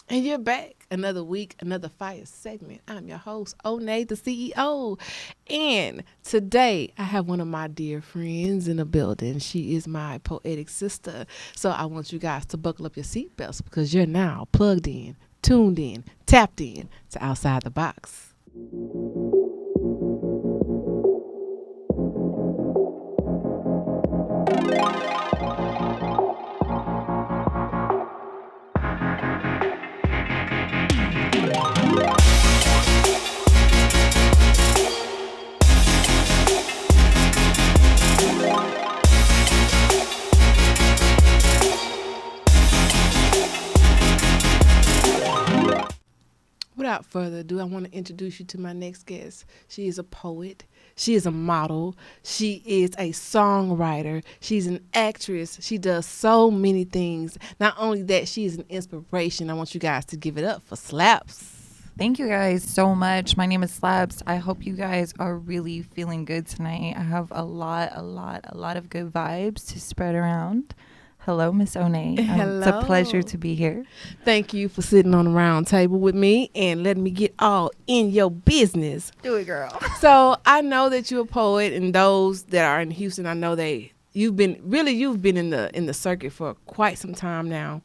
And you're back. Another week, another fire segment. I'm your host, Onney, the CEO. And today I have one of my dear friends in the building. She is my poetic sister. So I want you guys to buckle up your seatbelts because you're now plugged in, tuned in, tapped in to Outside the Box. Without further ado, I want to introduce you to my next guest. She is a poet. She is a model. She is a songwriter. She's an actress. She does so many things. Not only that, she is an inspiration. I want you guys to give it up for Slaps. Thank you guys so much. My name is Slabs. I hope you guys are really feeling good tonight. I have a lot of good vibes to spread around. Hello, Miss Onney. It's a pleasure to be here. Thank you for sitting on the round table with me and letting me get all in your business. Do it, girl. So I know that you're a poet, and those that are in Houston, I know you've been in the circuit for quite some time now.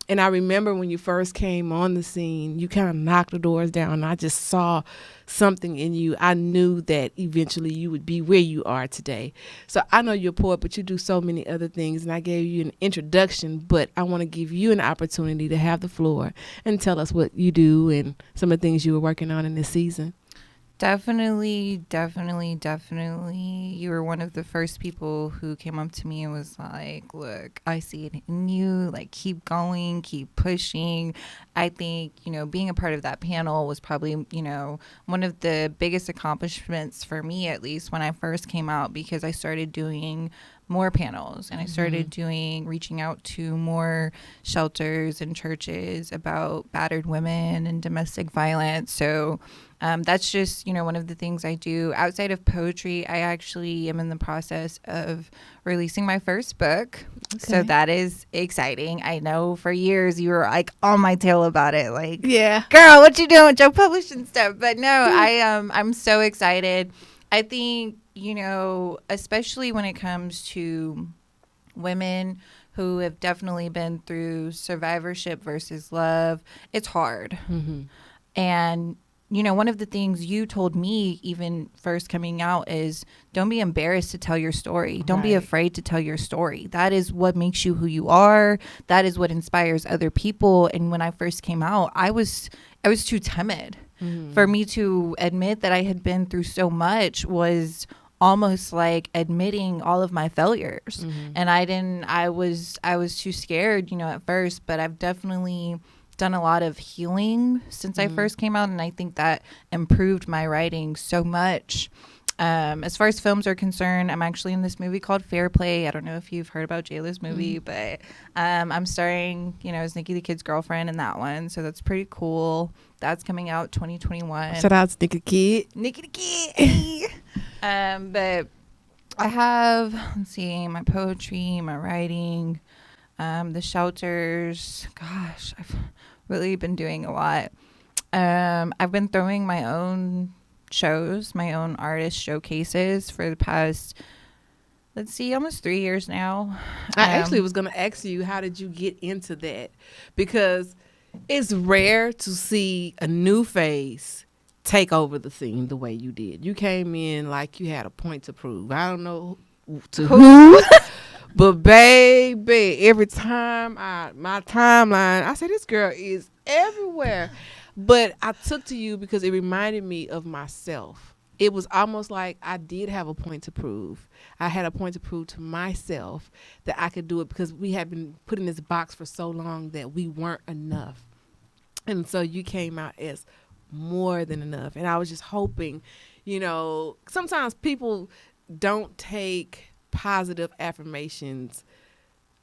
And I remember when you first came on the scene, you kind of knocked the doors down. And I just saw something in you. I knew that eventually you would be where you are today. So I know you're a poet, but you do so many other things. And I gave you an introduction, but I want to give you an opportunity to have the floor and tell us what you do and some of the things you were working on in this season. Definitely. You were one of the first people who came up to me and was like, look, I see it in you. Like, keep going, keep pushing. I think, being a part of that panel was probably, one of the biggest accomplishments for me, at least when I first came out, because I started doing more panels and I started reaching out to more shelters and churches about battered women and domestic violence. So that's just, one of the things I do. Outside of poetry, I actually am in the process of releasing my first book. Okay. So that is exciting. I know for years you were like on my tail about it. Like, yeah, girl, what you doing with your publishing stuff? But no, I'm so excited. I think, especially when it comes to women who have definitely been through survivorship versus love, it's hard. Mm-hmm. And one of the things you told me even first coming out is don't be embarrassed to tell your story. Don't be afraid to tell your story. That is what makes you who you are. That is what inspires other people. And when I first came out, I was too timid. Mm-hmm. For me to admit that I had been through so much was almost like admitting all of my failures. Mm-hmm. And I was too scared, at first, but I've definitely done a lot of healing since I first came out, and I think that improved my writing so much. As far as films are concerned, I'm actually in this movie called Fair Play. I don't know if you've heard about JLo's movie, but I'm starring, as Nikki the Kid's girlfriend in that one, so that's pretty cool. That's coming out 2021. Shout out to Nikki the Kid. Nikki the Kid. But I have, my poetry, my writing, the shelters. Gosh, I've really been doing a lot. I've been throwing my own shows, my own artist showcases for the past, almost 3 years now. I actually was going to ask you, how did you get into that? Because it's rare to see a new face take over the scene the way you did. You came in like you had a point to prove. I don't know to who. But baby, every time my timeline, I said, this girl is everywhere. But I took to you because it reminded me of myself. It was almost like I did have a point to prove. I had a point to prove to myself that I could do it because we had been put in this box for so long that we weren't enough. And so you came out as more than enough. And I was just hoping, sometimes people don't take positive affirmations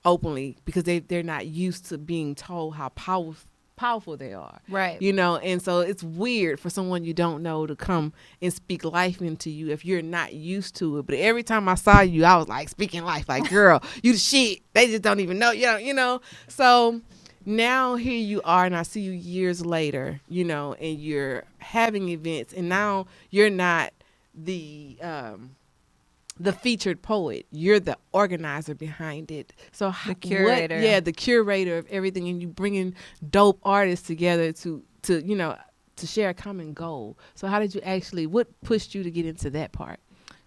openly because they're not used to being told how powerful they are, right? And so it's weird for someone you don't know to come and speak life into you if you're not used to it. But every time I saw you, I was like speaking life, like, girl, you the shit. They just don't even know. So now here you are, and I see you years later, and you're having events, and now you're not the featured poet. You're the organizer behind it. So The curator. the curator of everything, and you bringing dope artists together to share a common goal. So how did you what pushed you to get into that part?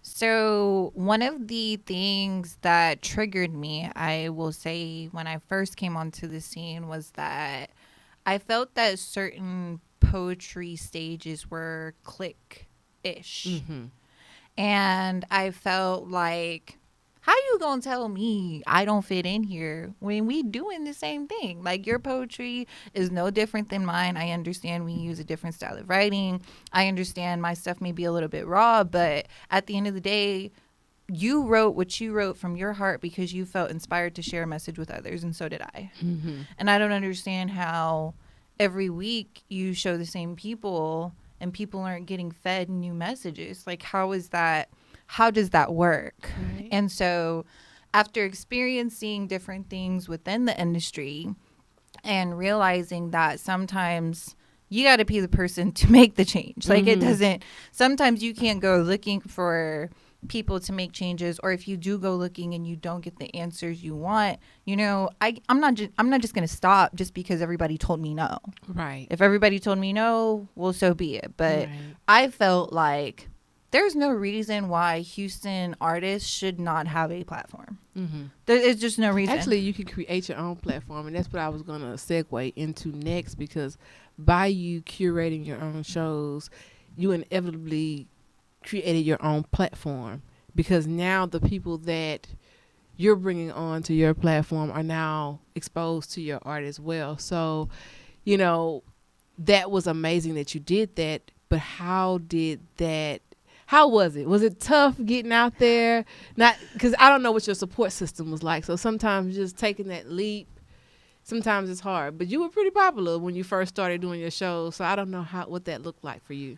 So, one of the things that triggered me, I will say, when I first came onto the scene was that I felt that certain poetry stages were click ish. Mm-hmm. And I felt like, how you gonna tell me I don't fit in here when we doing the same thing? Like, your poetry is no different than mine. I understand we use a different style of writing. I understand my stuff may be a little bit raw, but at the end of the day, you wrote what you wrote from your heart because you felt inspired to share a message with others, and so did I. Mm-hmm. And I don't understand how every week you show the same people and people aren't getting fed new messages. Like, how does that work? Right. And so after experiencing different things within the industry and realizing that sometimes you got to be the person to make the change. Like, sometimes you can't go looking for people to make changes, or if you do go looking and you don't get the answers you want, I'm not just going to stop just because everybody told me no. Right. If everybody told me no, well, so be it. But right. I felt like there's no reason why Houston artists should not have a platform. Mm-hmm. There's just no reason. Actually, you can create your own platform, and that's what I was going to segue into next, because by you curating your own shows, you inevitably created your own platform, because now the people that you're bringing on to your platform are now exposed to your art as well. So, that was amazing that you did that, but how was it? Was it tough getting out there? Not because I don't know what your support system was like. So sometimes just taking that leap, sometimes it's hard. But you were pretty popular when you first started doing your shows. So I don't know what that looked like for you.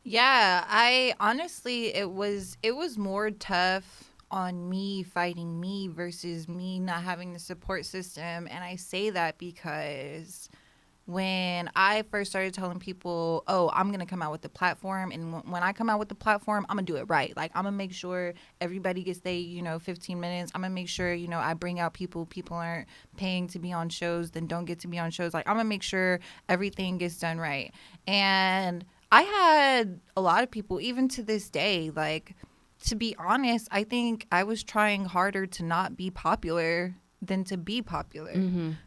Yeah, I honestly, it was more tough on me fighting me versus me not having the support system. And I say that because when I first started telling people, oh, I'm going to come out with the platform, and when I come out with the platform, I'm going to do it right. Like, I'm going to make sure everybody gets 15 minutes. I'm going to make sure, I bring out people aren't paying to be on shows, then don't get to be on shows. Like, I'm going to make sure everything gets done right. And I had a lot of people, even to this day, like, to be honest, I think I was trying harder to not be popular than to be popular,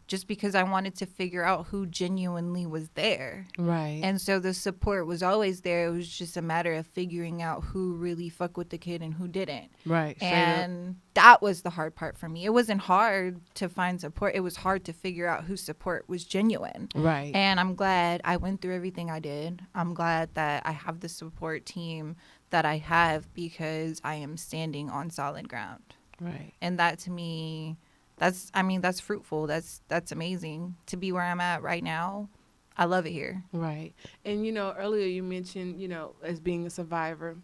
just because I wanted to figure out who genuinely was there. Right. And so the support was always there. It was just a matter of figuring out who really fucked with the kid and who didn't. Right. And that was the hard part for me. It wasn't hard to find support. It was hard to figure out whose support was genuine. Right. And I'm glad I went through everything I did. I'm glad that I have the support team that I have, because I am standing on solid ground. Right. And that, to me, that's fruitful. That's amazing to be where I'm at right now. I love it here. Right. And, earlier you mentioned, as being a survivor,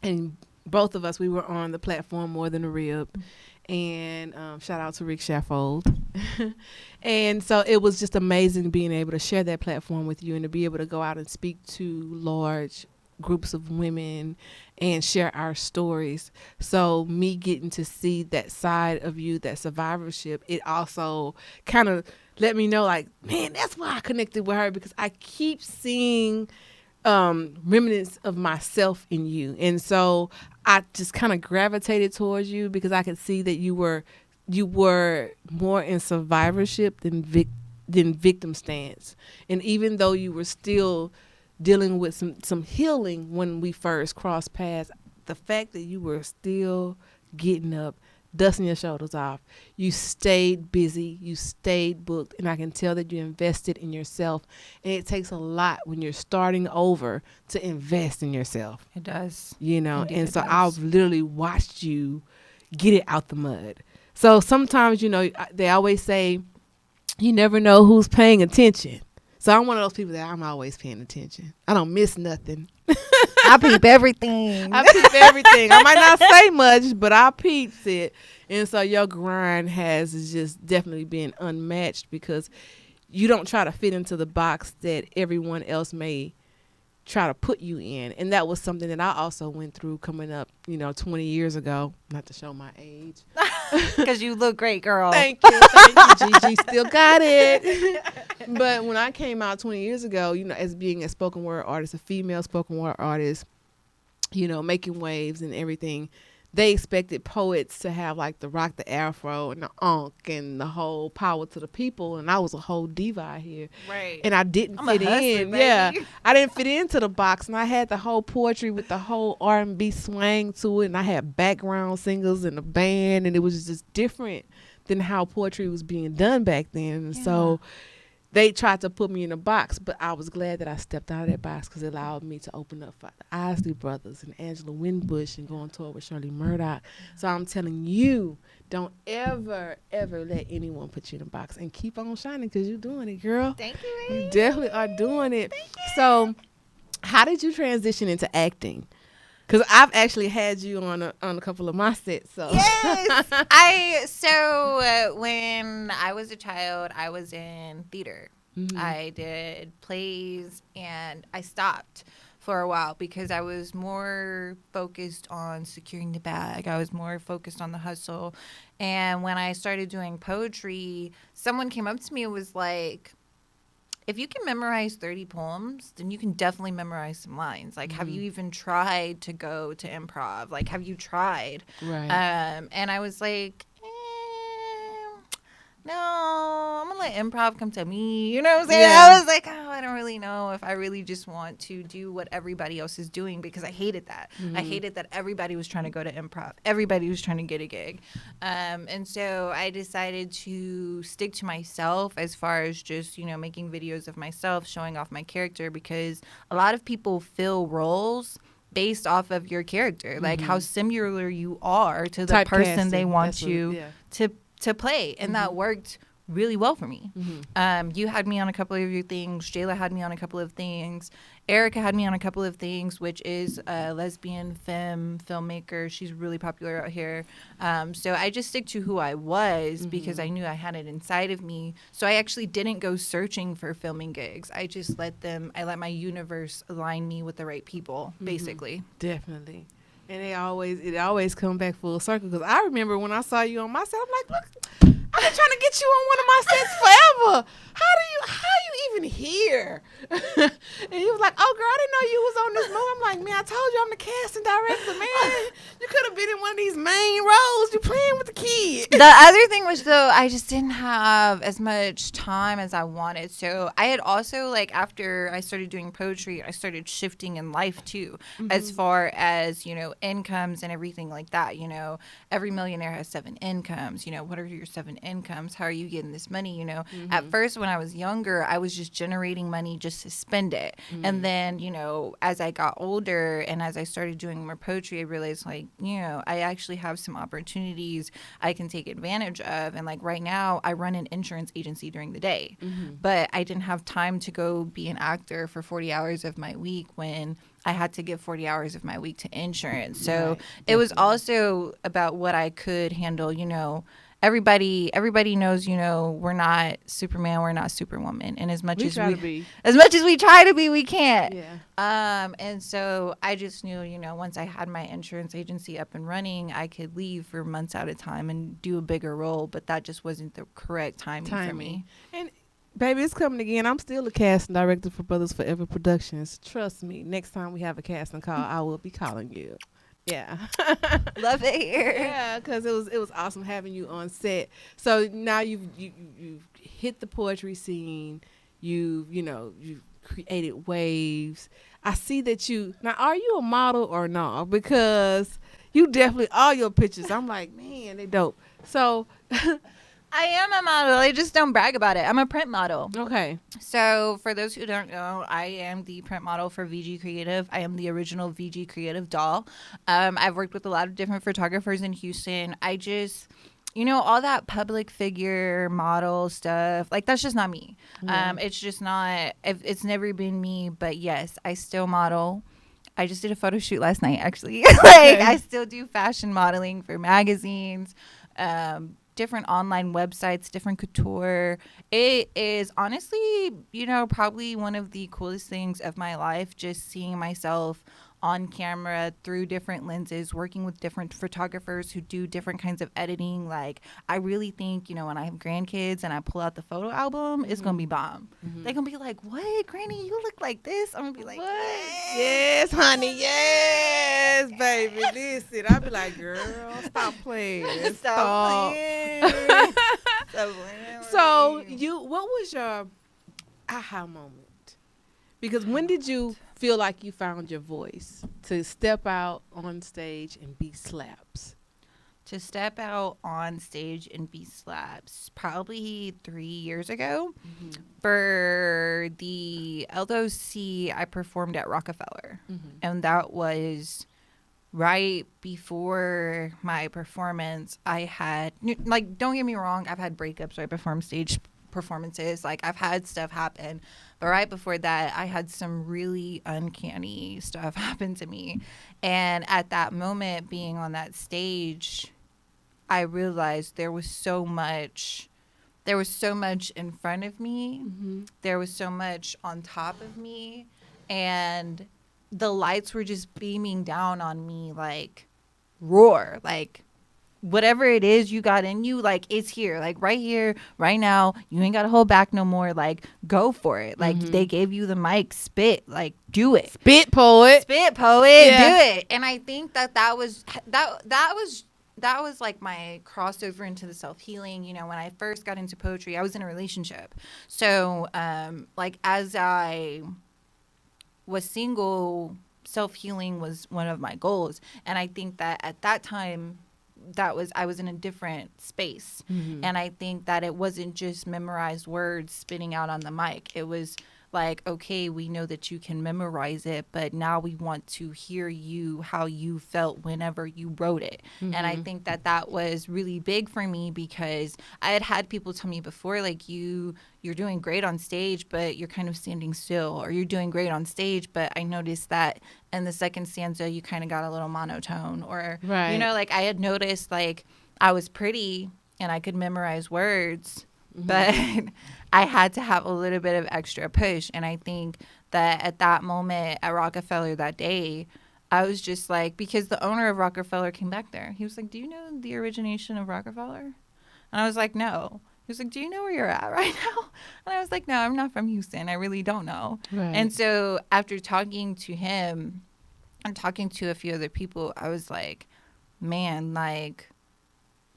and both of us, we were on the platform More Than a Rib, and shout out to Rick Shaffold. And so it was just amazing being able to share that platform with you and to be able to go out and speak to large groups of women and share our stories. So me getting to see that side of you, that survivorship, it also kind of let me know, like, man, that's why I connected with her, because I keep seeing remnants of myself in you. And so I just kind of gravitated towards you because I could see that you were more in survivorship than victim stance. And even though you were still dealing with some healing when we first crossed paths, the fact that you were still getting up, dusting your shoulders off, you stayed busy, you stayed booked, and I can tell that you invested in yourself. And it takes a lot when you're starting over to invest in yourself. It does. Indeed, and so I've literally watched you get it out the mud. So sometimes, they always say, you never know who's paying attention. So I'm one of those people that I'm always paying attention. I don't miss nothing. I peep everything. I might not say much, but I peeps it. And so your grind has just definitely been unmatched, because you don't try to fit into the box that everyone else may try to put you in. And that was something that I also went through coming up, 20 years ago. Not to show my age. Because you look great, girl. Thank you, Gigi. Still got it. But when I came out 20 years ago, as being a spoken word artist, a female spoken word artist, making waves and everything, they expected poets to have like the rock, the afro, and the and the whole power to the people. And I was a whole diva out here. Right. And I didn't I'm fit a hustler, in. baby. Yeah. I didn't fit into the box. And I had the whole poetry with the whole R&B swang to it. And I had background singers in the band. And it was just different than how poetry was being done back then. And so they tried to put me in a box, but I was glad that I stepped out of that box because it allowed me to open up for the Isley Brothers and Angela Winbush and go on tour with Shirley Murdoch. So I'm telling you, don't ever, ever let anyone put you in a box, and keep on shining because you're doing it, girl. Thank you, baby. You definitely are doing it. So how did you transition into acting? Because I've actually had you on a couple of my sets. So Yes. When I was a child, I was in theater. Mm-hmm. I did plays, and I stopped for a while because I was more focused on securing the bag. I was more focused on the hustle. And when I started doing poetry, someone came up to me and was like, if you can memorize 30 poems, then you can definitely memorize some lines. Like, have you even tried to go to improv? Like, have you tried? Right. And I was like, no, I'm going to let improv come to me. You know what I'm saying? Yeah. I was like, I don't really know if I really just want to do what everybody else is doing, because I hated that. Mm-hmm. I hated that everybody was trying to go to improv. Everybody was trying to get a gig. And so I decided to stick to myself as far as just, making videos of myself, showing off my character, because a lot of people fill roles based off of your character, like how similar you are to the person they want you to play. And that worked really well for me. You had me on a couple of your things. Jayla had me on a couple of things. Erica had me on a couple of things, which is a lesbian femme filmmaker. She's really popular out here. So I just stick to who I was because I knew I had it inside of me. So I actually didn't go searching for filming gigs. I just let my universe align me with the right people, basically. Definitely. And it always come back full circle, because I remember when I saw you on my set, I'm like, look, I've been trying to get you on one of my sets forever. How you even here? And he was like, oh, girl, I didn't know you was on this movie. I'm like, man, I told you I'm the casting director, man. You could have been in one of these main roles. You playing with the kid. The other thing was, though, I just didn't have as much time as I wanted. So I had also, like, after I started doing poetry, I started shifting in life, too, as far as, incomes and everything like that. Every millionaire has 7 incomes. What are your 7 incomes? How are you getting this money? At first, when I was younger, I was just generating money just to spend it. And then, as I got older and as I started doing more poetry, I realized, like, I actually have some opportunities I can take advantage of. And, like, right now, I run an insurance agency during the day. But I didn't have time to go be an actor for 40 hours of my week when I had to give 40 hours of my week to insurance. So it was also about what I could handle. Everybody knows, we're not Superman, we're not Superwoman. And as much as we try to be, we can't. Yeah. And so I just knew, once I had my insurance agency up and running, I could leave for months at a time and do a bigger role, but that just wasn't the correct timing for me. And baby, it's coming again. I'm still a casting director for Brothers Forever Productions. Trust me, next time we have a casting call, I will be calling you. Yeah. Love it here. Yeah, because it was awesome having you on set. So now you've hit the poetry scene. You've created waves. I see that now, are you a model or no? Because you definitely, all your pictures, I'm like, man, they dope. So I am a model. I just don't brag about it. I'm a print model. Okay. So for those who don't know, I am the print model for VG Creative. I am the original VG Creative doll. I've worked with a lot of different photographers in Houston. I just, all that public figure model stuff, like, that's just not me. Yeah. It's just not, it's never been me. But yes, I still model. I just did a photo shoot last night, actually. I still do fashion modeling for magazines. different online websites, different couture. It is honestly, probably one of the coolest things of my life, just seeing myself on camera through different lenses, working with different photographers who do different kinds of editing. Like, I really think, when I have grandkids and I pull out the photo album, it's going to be bomb. They're going to be like, what, Granny, you look like this? I'm going to be like, what? Yes, honey, yes, baby. Listen, I'll be like, girl, stop playing. Stop playing. Stop playing. So, what was your aha moment? Because when did you feel like you found your voice to step out on stage and be slaps? To step out on stage and be slaps, probably 3 years ago. For the LOC, I performed at Rockefeller. And that was right before my performance. I had, like, don't get me wrong, I've had breakups right before stage performances. Like, I've had stuff happen. But right before that, I had some really uncanny stuff happen to me. And at that moment, being on that stage, I realized there was so much in front of me. There was so much on top of me. And the lights were just beaming down on me like, roar. Like, whatever it is you got in you, like, it's here, like, right here, right now. You ain't got to hold back no more. Like, go for it. Like, they gave you the mic, spit, like, do it. Spit poet, do it. And I think that was like my crossover into the self-healing. When I first got into poetry, I was in a relationship. So, like, as I was single, self-healing was one of my goals. And I think that at that time, I was in a different space. And I think that it wasn't just memorized words spitting out on the mic. It was like, okay, we know that you can memorize it, but now we want to hear you, how you felt whenever you wrote it. And I think that was really big for me, because I had people tell me before, like, you're doing great on stage, but you're kind of standing still, or you're doing great on stage, but I noticed that in the second stanza, you kind of got a little monotone, or, like, I had noticed, like, I was pretty and I could memorize words, but I had to have a little bit of extra push. And I think that at that moment at Rockefeller that day, I was just like, because the owner of Rockefeller came back there. He was like, do you know the origination of Rockefeller? And I was like, no. He was like, do you know where you're at right now? And I was like, no, I'm not from Houston. I really don't know. Right. And so after talking to him and talking to a few other people, I was like, man, like,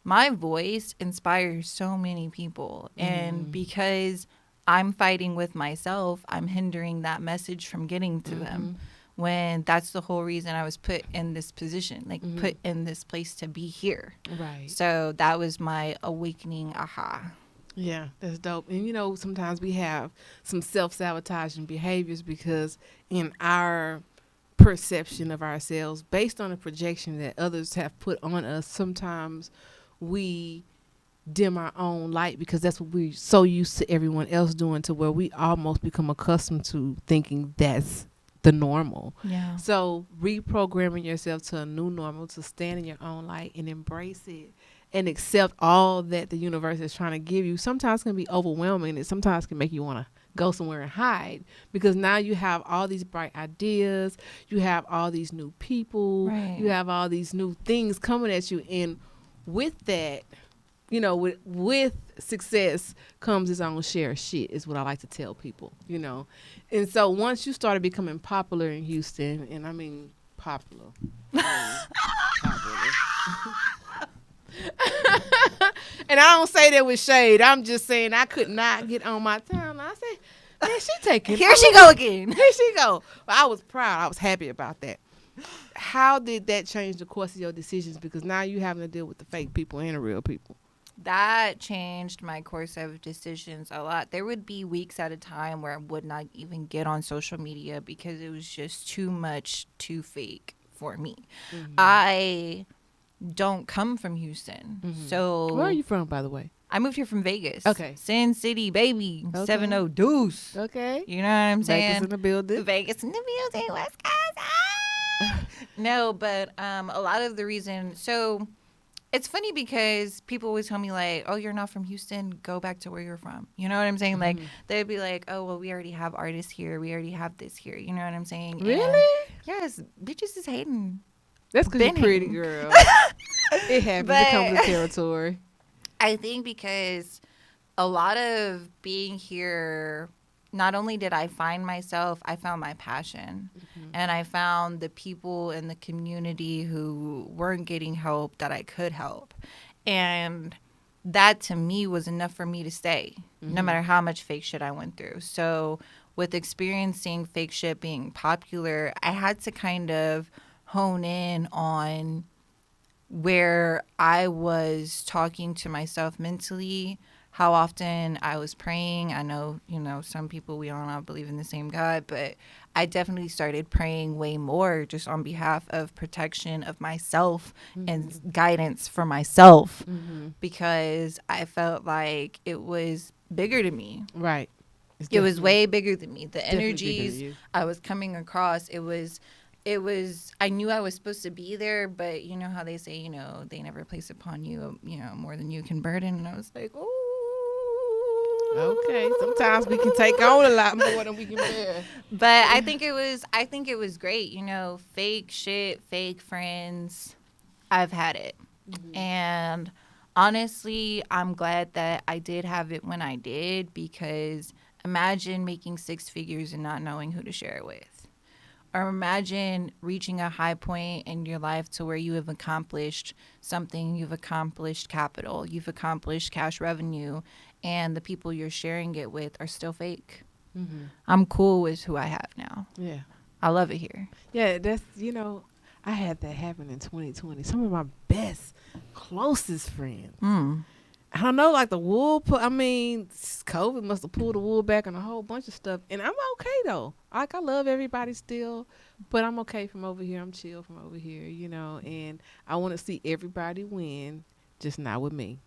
my voice inspires so many people. And because I'm fighting with myself, I'm hindering that message from getting to them, when that's the whole reason I was put in this position, like put in this place to be here. Right. So that was my awakening aha. Yeah, that's dope. And, sometimes we have some self-sabotaging behaviors because in our perception of ourselves, based on a projection that others have put on us, sometimes we dim our own light because that's what we're so used to everyone else doing, to where we almost become accustomed to thinking that's the normal. Yeah. So reprogramming yourself to a new normal, to stand in your own light and embrace it and accept all that the universe is trying to give you, sometimes can be overwhelming. It sometimes can make you want to go somewhere and hide, because now you have all these bright ideas, you have all these new people, you have all these new things coming at you, and with that, with success comes its own share of shit, is what I like to tell people, And so once you started becoming popular in Houston, and I mean popular. And I don't say that with shade. I'm just saying I could not get on my timeline. I said, man, she taking Here she go again. Here she go. But I was proud. I was happy about that. How did that change the course of your decisions? Because now you having to deal with the fake people and the real people. That changed my course of decisions a lot. There would be weeks at a time where I would not even get on social media because it was just too much, too fake for me. I don't come from Houston. So where are you from, by the way? I moved here from Vegas. Okay. Sin City, baby. Okay. 70 Deuce. Okay. You know what I'm saying? Vegas in the building. Vegas in the building. Wisconsin. No, but a lot of the reason. So It's funny because people always tell me like, "Oh, you're not from Houston. Go back to where you're from." You know what I'm saying? Like they'd be like, "Oh, well, we already have artists here. We already have this here." You know what I'm saying? Really? And yes, bitches is hating. That's because you're Been pretty, hating. girl. It happens. But- It comes with territory. I think because a lot of being here, not only did I find myself, I found my passion. And I found the people in the community who weren't getting help that I could help. And that to me was enough for me to stay, no matter how much fake shit I went through. So with experiencing fake shit being popular, I had to kind of hone in on where I was talking to myself mentally, how often I was praying. I know, some people, we all not believe in the same God, but I definitely started praying way more just on behalf of protection of myself and guidance for myself because I felt like it was bigger than me. Right. It was way bigger than me. The definitely bigger energies than you. I was coming across, it was I knew I was supposed to be there, but you know how they say, they never place upon you, more than you can burden. And I was like, ooh. Okay. Sometimes we can take on a lot more than we can bear. But I think it was great, fake shit, fake friends. I've had it. And honestly, I'm glad that I did have it when I did, because imagine making 6 figures and not knowing who to share it with. Or imagine reaching a high point in your life to where you have accomplished something, you've accomplished capital, you've accomplished cash revenue, and the people you're sharing it with are still fake. I'm cool with who I have now. Yeah. I love it here. Yeah, that's, I had that happen in 2020. Some of my best, closest friends. I don't know, like the wool, COVID must have pulled the wool back on a whole bunch of stuff. And I'm okay, though. Like, I love everybody still, but I'm okay from over here. I'm chill from over here, and I want to see everybody win, just not with me.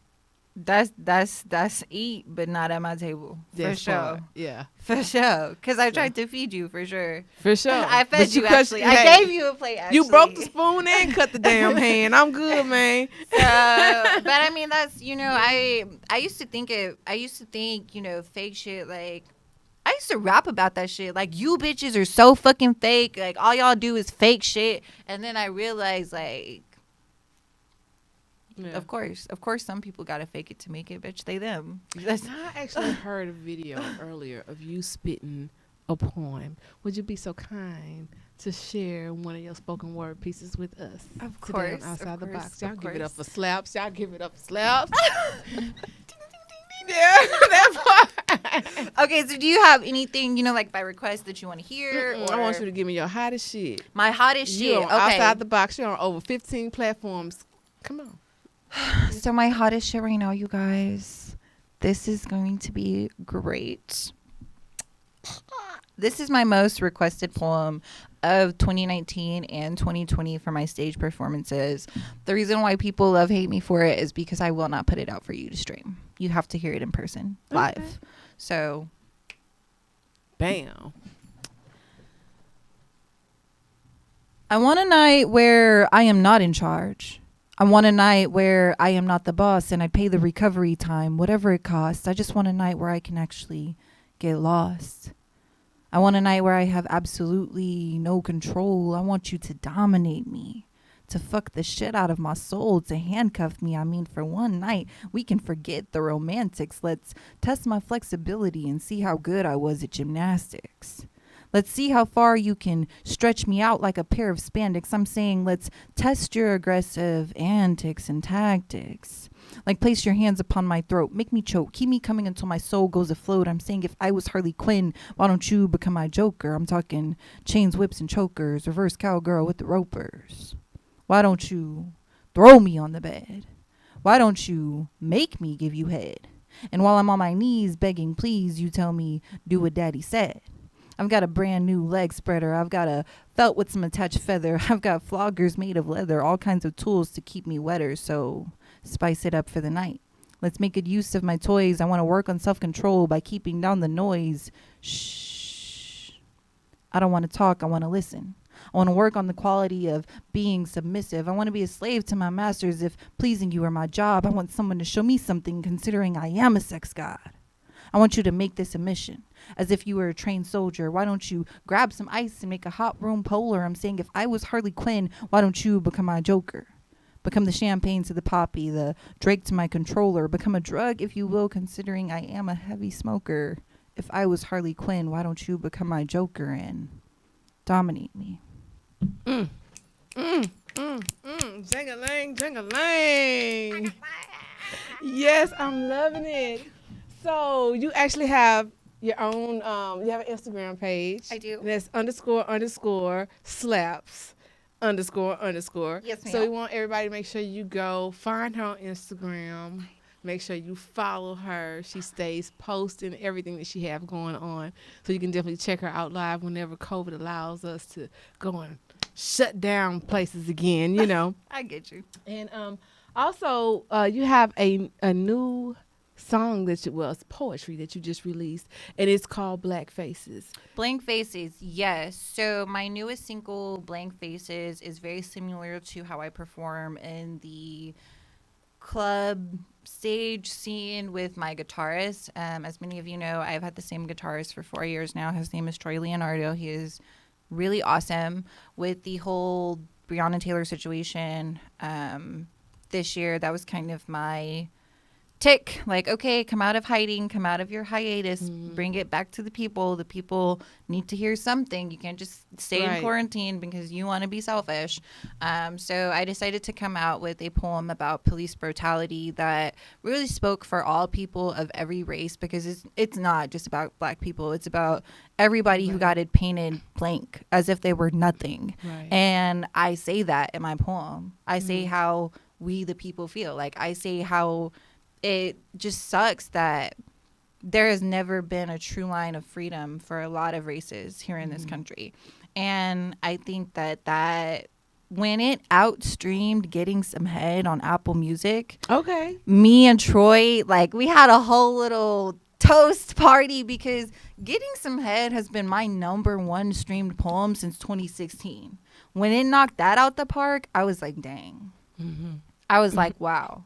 That's eat, but not at my table. That's for sure. part. Yeah. For sure. Because I tried to feed you, for sure. For sure. I fed But you, cut- actually. hey, I gave you a plate, actually. You broke the spoon and cut the damn hand. I'm good, man. But I mean, that's, I used to think, fake shit, like, I used to rap about that shit. Like, you bitches are so fucking fake. Like, all y'all do is fake shit. And then I realized, like, Yeah. of course, some people gotta fake it to make it, bitch. They them. I actually heard a video earlier of you spitting a poem. Would you be so kind to share one of your spoken word pieces with us? Of today course, on Outside of the course, Box. Y'all of give it up for course. slaps. Y'all give it up for slaps. Yeah, that part. Okay, so do you have anything, like by request that you want to hear? Or I want you to give me your hottest shit. my hottest shit. You're on Okay. Outside the Box. You're on over 15 platforms. Come on. So my hottest shit right now, you guys. This is going to be great. This is my most requested poem of 2019 and 2020 for my stage performances. The reason why people hate me for it is because I will not put it out for you to stream. You have to hear it in person, live. Okay. So, Bam. I want a night where I am not in charge. I want a night where I am not the boss and I pay the recovery time, whatever it costs. I just want a night where I can actually get lost. I want a night where I have absolutely no control. I want you to dominate me, to fuck the shit out of my soul, to handcuff me. I mean, for one night, we can forget the romantics. Let's test my flexibility and see how good I was at gymnastics. Let's see how far you can stretch me out like a pair of spandex. I'm saying let's test your aggressive antics and tactics. Like place your hands upon my throat. Make me choke. Keep me coming until my soul goes afloat. I'm saying if I was Harley Quinn, why don't you become my Joker? I'm talking chains, whips, and chokers. Reverse cowgirl with the ropers. Why don't you throw me on the bed? Why don't you make me give you head? And while I'm on my knees begging please, you tell me do what daddy said. I've got a brand new leg spreader. I've got a felt with some attached feather. I've got floggers made of leather. All kinds of tools to keep me wetter. So spice it up for the night. Let's make good use of my toys. I want to work on self-control by keeping down the noise. Shh. I don't want to talk. I want to listen. I want to work on the quality of being submissive. I want to be a slave to my masters if pleasing you are my job. I want someone to show me something considering I am a sex god. I want you to make this a mission, as if you were a trained soldier. Why don't you grab some ice and make a hot room polar? I'm saying if I was Harley Quinn, why don't you become my Joker? Become the champagne to the poppy, the Drake to my controller. Become a drug, if you will, considering I am a heavy smoker. If I was Harley Quinn, why don't you become my Joker and dominate me? Jing-a-lang, jing-a-lang. Yes, I'm loving it. So you actually have your own, you have an Instagram page. I do. And that's __slaps__. Yes, ma'am. So we want everybody to make sure you go find her on Instagram. Make sure you follow her. She stays posting everything that she have going on. So you can definitely check her out live whenever COVID allows us to go and shut down places again, you know. I get you. And also, you have a new song it's poetry that you just released, and it's called Black Faces. Blank Faces, yes. So my newest single, Blank Faces, is very similar to how I perform in the club stage scene with my guitarist. As many of you know, I've had the same guitarist for 4 years now. His name is Troy Leonardo. He is really awesome. With the whole Breonna Taylor situation this year, that was kind of my tick, like, okay, come out of hiding, come out of your hiatus, bring it back to the people. The people need to hear something. You can't just stay in quarantine because you want to be selfish. So I decided to come out with a poem about police brutality that really spoke for all people of every race, because it's not just about Black people. It's about everybody who got it painted blank as if they were nothing. And I say that in my poem. I say how we the people feel. Like, I say how it just sucks that there has never been a true line of freedom for a lot of races here in this country. And I think that when it outstreamed getting some head on Apple Music, me and Troy, like, we had a whole little toast party because Getting Some Head has been my #1 streamed poem since 2016. When it knocked that out the park, I was like, dang. I was like, wow.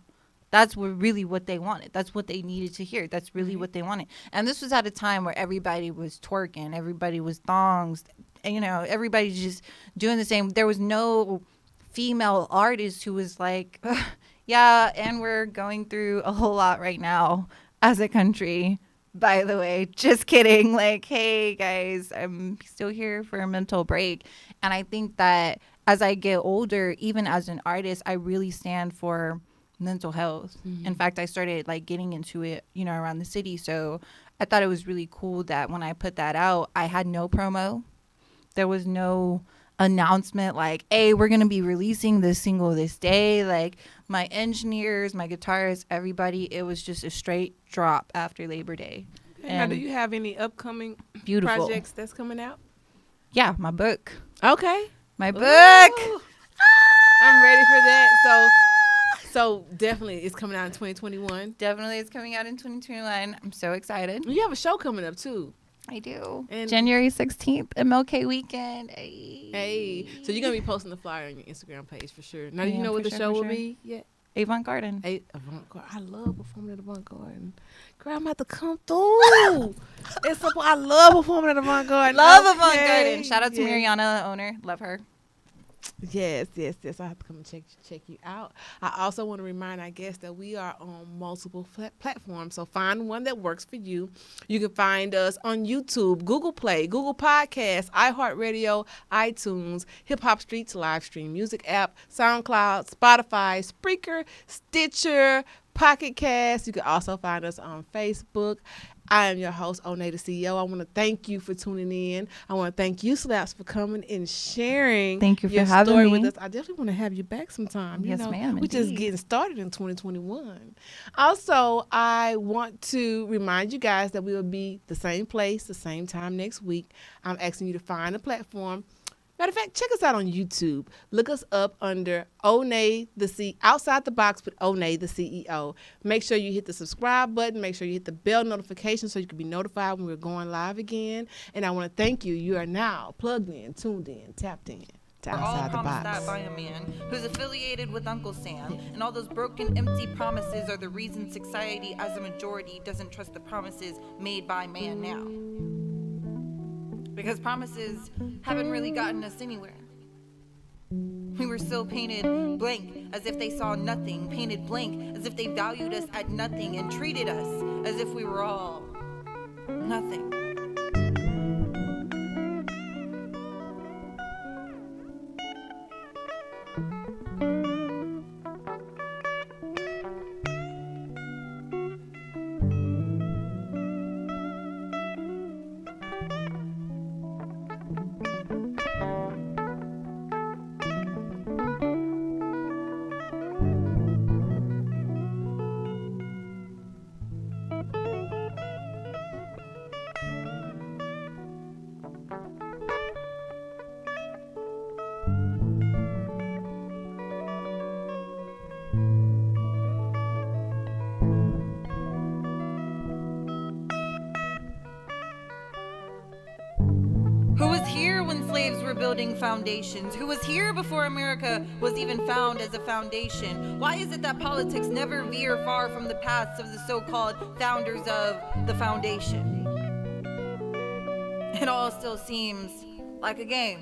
That's really what they wanted. That's what they needed to hear. That's really what they wanted. And this was at a time where everybody was twerking. Everybody was thongs. You know, everybody just doing the same. There was no female artist who was like, yeah, and we're going through a whole lot right now as a country. By the way, just kidding. Like, hey, guys, I'm still here for a mental break. And I think that as I get older, even as an artist, I really stand for mental health. In fact, I started like getting into it, you know, around the city. So I thought it was really cool that when I put that out, I had no promo. There was no announcement like, hey, we're going to be releasing this single this day. Like, my engineers, my guitarists, everybody, it was just a straight drop after Labor Day. Now, do you have any upcoming projects that's coming out? Yeah, my book. Okay. My book. I'm ready for that. So definitely it's coming out in 2021. Definitely it's coming out in 2021. I'm so excited. You have a show coming up too. I do. And January 16th, MLK weekend. Hey. So you're going to be posting the flyer on your Instagram page for sure. Now, do you know what the show will be yet? Avant Garden. Avant-Garden. I love performing at Avant Garden. Girl, I'm about to come through. I love performing at Avant Garden. Love Avant Garden. Shout out to Mariana, the owner. Love her. Yes. I have to come and check you out. I also want to remind our guests that we are on multiple platforms. So find one that works for you. You can find us on YouTube, Google Play, Google Podcasts, iHeartRadio, iTunes, Hip Hop Streets live stream music app, SoundCloud, Spotify, Spreaker, Stitcher, Pocket Cast. You can also find us on Facebook. I am your host, Onney, the CEO. I want to thank you for tuning in. I want to thank you, Slaps, for coming and sharing Thank you for your having story me. with us. I definitely want to have you back sometime. Yes, ma'am. We're just getting started in 2021. Also, I want to remind you guys that we will be the same place, the same time next week. I'm asking you to find a platform. Matter of fact, check us out on YouTube. Look us up under Onney outside the box with Onney the CEO. Make sure you hit the subscribe button. Make sure you hit the bell notification so you can be notified when we're going live again. And I want to thank you. You are now plugged in, tuned in, tapped in. We're all promised that by a man who's affiliated with Uncle Sam, and all those broken, empty promises are the reason society as a majority doesn't trust the promises made by man now. Because promises haven't really gotten us anywhere. We were still painted blank as if they saw nothing, painted blank as if they valued us at nothing and treated us as if we were all nothing. Who was here when slaves were building foundations? Who was here before America was even found as a foundation? Why is it that politics never veer far from the paths of the so-called founders of the foundation? It all still seems like a game.